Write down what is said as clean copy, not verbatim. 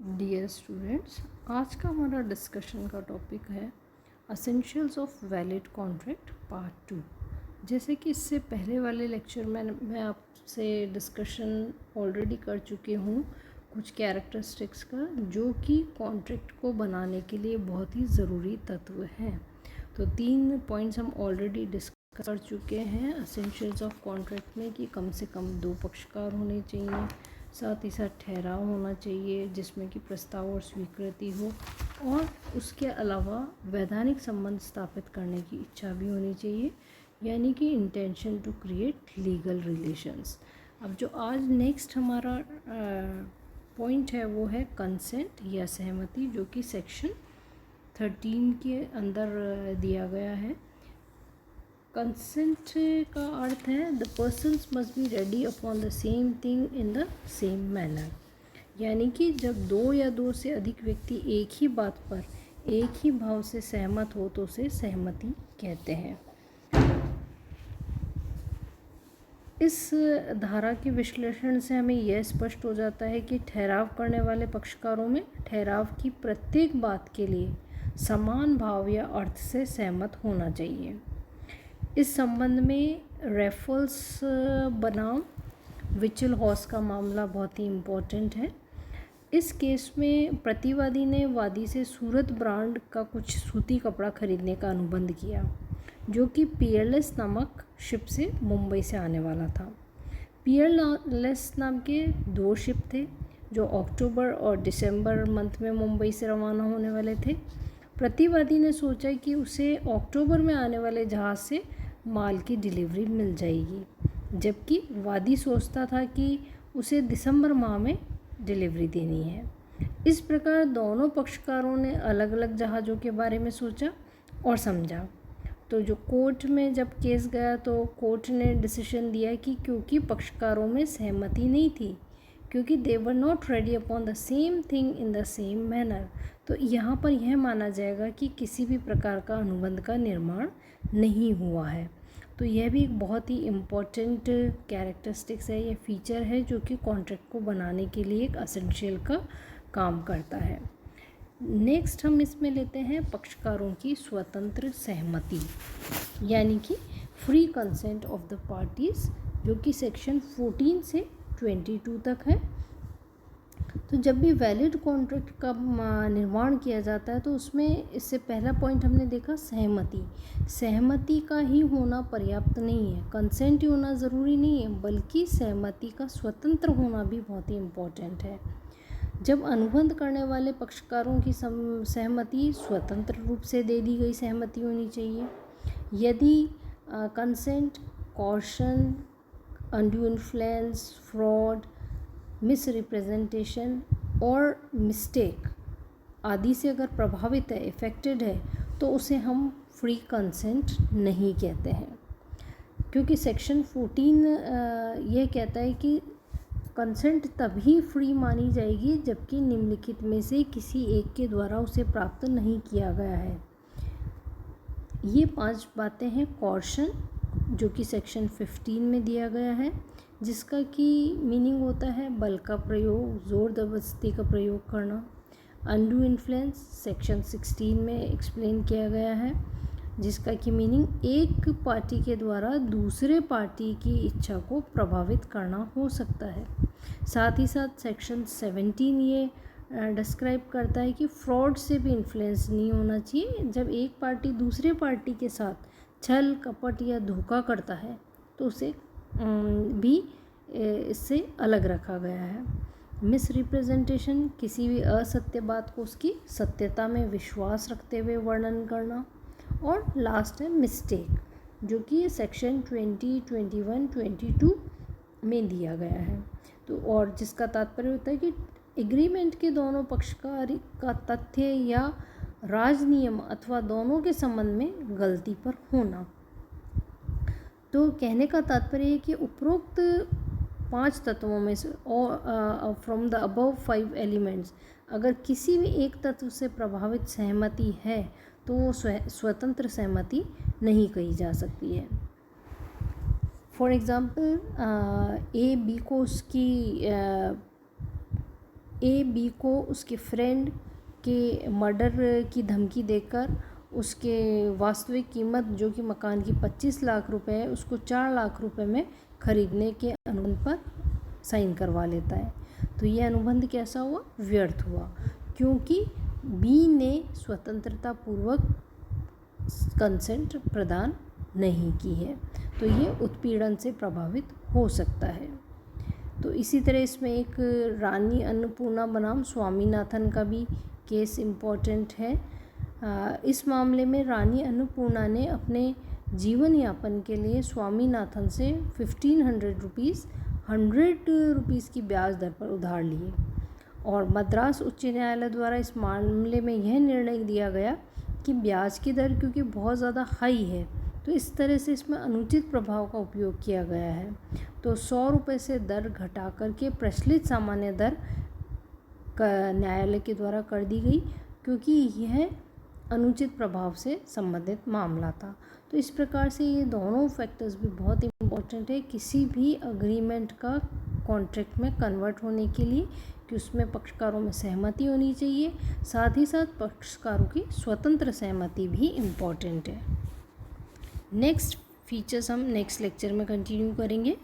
Dear students, आज का हमारा डिस्कशन का टॉपिक है essentials of valid contract part 2। जैसे कि इससे पहले वाले लेक्चर में मैं आपसे डिस्कशन ऑलरेडी कर चुकी हूँ कुछ कैरेक्टरिस्टिक्स का, जो कि कॉन्ट्रैक्ट को बनाने के लिए बहुत ही ज़रूरी तत्व हैं। तो 3 पॉइंट्स हम ऑलरेडी डिस्कस कर चुके हैं असेंशियल्स ऑफ कॉन्ट्रैक्ट में, कि कम से कम 2 पक्षकार होने चाहिए, साथ ही साथ ठहराव होना चाहिए जिसमें कि प्रस्ताव और स्वीकृति हो, और उसके अलावा वैधानिक संबंध स्थापित करने की इच्छा भी होनी चाहिए, यानी कि intention to create legal relations. अब जो आज नेक्स्ट हमारा पॉइंट है वो है कंसेंट या सहमति, जो कि सेक्शन 13 के अंदर दिया गया है। कंसेंट का अर्थ है the persons must be ready upon the same thing in the same manner, यानी कि जब 2 या 2 से अधिक व्यक्ति एक ही बात पर एक ही भाव से सहमत हो तो उसे सहमति कहते हैं। इस धारा के विश्लेषण से हमें यह स्पष्ट हो जाता है कि ठहराव करने वाले पक्षकारों में ठहराव की प्रत्येक बात के लिए समान भाव या अर्थ से सहमत होना चाहिए। इस संबंध में रेफल्स बनाम विचलहॉस का मामला बहुत ही इम्पोर्टेंट है। इस केस में प्रतिवादी ने वादी से सूरत ब्रांड का कुछ सूती कपड़ा खरीदने का अनुबंध किया, जो कि पीयरलेस नामक शिप से मुंबई से आने वाला था। पीयरलेस नाम के 2 शिप थे जो अक्टूबर और दिसंबर मंथ में मुंबई से रवाना होने वाले थे। प्रतिवादी ने सोचा कि उसे अक्टूबर में आने वाले जहाज़ से माल की डिलीवरी मिल जाएगी, जबकि वादी सोचता था कि उसे दिसंबर माह में डिलीवरी देनी है। इस प्रकार दोनों पक्षकारों ने अलग अलग जहाज़ों के बारे में सोचा और समझा। तो जो कोर्ट में जब केस गया तो कोर्ट ने डिसीजन दिया कि क्योंकि पक्षकारों में सहमति नहीं थी, क्योंकि they were not ready upon the same thing in the same manner, तो यहाँ पर यह माना जाएगा कि किसी भी प्रकार का अनुबंध का निर्माण नहीं हुआ है। तो यह भी एक बहुत ही इम्पॉर्टेंट कैरेक्टरिस्टिक्स है, यह फीचर है जो कि कॉन्ट्रैक्ट को बनाने के लिए एक असेंशियल का काम करता है। नेक्स्ट हम इसमें लेते हैं पक्षकारों की स्वतंत्र सहमति, यानी कि free consent of the parties, जो कि सेक्शन 14 से 22 तक है। तो जब भी वैलिड कॉन्ट्रैक्ट का निर्माण किया जाता है तो उसमें इससे पहला पॉइंट हमने देखा सहमति। सहमति का ही होना पर्याप्त नहीं है, कंसेंट ही होना ज़रूरी नहीं है, बल्कि सहमति का स्वतंत्र होना भी बहुत ही इम्पोर्टेंट है। जब अनुबंध करने वाले पक्षकारों की सहमति स्वतंत्र रूप से दे दी गई सहमति होनी चाहिए। यदि consent, caution, undue influence, fraud, misrepresentation और मिस्टेक आदि से अगर प्रभावित है, इफ़ेक्टेड है, तो उसे हम फ्री कंसेंट नहीं कहते हैं, क्योंकि सेक्शन 14 यह कहता है कि कंसेंट तभी फ्री मानी जाएगी जबकि निम्नलिखित में से किसी एक के द्वारा उसे प्राप्त नहीं किया गया है। ये 5 बातें हैं। कॉशन, जो कि सेक्शन 15 में दिया गया है, जिसका कि मीनिंग होता है बल का प्रयोग, ज़ोर ज़बरदस्ती का प्रयोग करना। अनड्यू इन्फ्लुएंस सेक्शन 16 में एक्सप्लेन किया गया है, जिसका कि मीनिंग एक पार्टी के द्वारा दूसरे पार्टी की इच्छा को प्रभावित करना हो सकता है। साथ ही साथ सेक्शन 17 ये डिस्क्राइब करता है कि फ्रॉड से भी इन्फ्लुएंस नहीं होना चाहिए। जब एक पार्टी दूसरे पार्टी के साथ छल कपट या धोखा करता है तो उसे भी इससे अलग रखा गया है। मिसरिप्रेजेंटेशन, किसी भी असत्य बात को उसकी सत्यता में विश्वास रखते हुए वर्णन करना। और लास्ट है मिस्टेक, जो कि सेक्शन 20, 21, 22 में दिया गया है। तो और जिसका तात्पर्य होता है कि एग्रीमेंट के दोनों पक्षकार का तथ्य या राजनियम अथवा दोनों के संबंध में गलती पर होना। तो कहने का तात्पर्य है कि उपरोक्त 5 तत्वों में से फ्रॉम द अबव 5 एलिमेंट्स अगर किसी भी एक तत्व से प्रभावित सहमति है तो वो स्वतंत्र सहमति नहीं कही जा सकती है। फॉर एग्ज़ाम्पल ए बी को उसकी ए बी को उसके फ्रेंड के मर्डर की धमकी देकर उसके वास्तविक कीमत जो कि मकान की 25 लाख रुपए है उसको 4 लाख रुपए में खरीदने के अनुबंध पर साइन करवा लेता है। तो ये अनुबंध कैसा हुआ? व्यर्थ हुआ, क्योंकि बी ने स्वतंत्रता पूर्वक कंसेंट प्रदान नहीं की है। तो ये उत्पीड़न से प्रभावित हो सकता है। तो इसी तरह इसमें एक रानी अन्नपूर्णा बनाम स्वामीनाथन का भी केस इम्पोर्टेंट है। इस मामले में रानी अन्नपूर्णा ने अपने जीवन यापन के लिए स्वामीनाथन से 1500 रुपीज़ 100 रुपीज़ की ब्याज दर पर उधार लिए और मद्रास उच्च न्यायालय द्वारा इस मामले में यह निर्णय दिया गया कि ब्याज की दर क्योंकि बहुत ज़्यादा हाई है तो इस तरह से इसमें अनुचित प्रभाव का उपयोग किया गया है। तो 100 रुपये से दर घटा करके प्रचलित सामान्य दर न्यायालय के द्वारा कर दी गई, क्योंकि यह अनुचित प्रभाव से संबंधित मामला था। तो इस प्रकार से ये दोनों फैक्टर्स भी बहुत इम्पोर्टेंट है किसी भी अग्रीमेंट का कॉन्ट्रैक्ट में कन्वर्ट होने के लिए, कि उसमें पक्षकारों में सहमति होनी चाहिए, साथ ही साथ पक्षकारों की स्वतंत्र सहमति भी इम्पॉर्टेंट है। नेक्स्ट फीचर्स हम नेक्स्ट लेक्चर में कंटिन्यू करेंगे।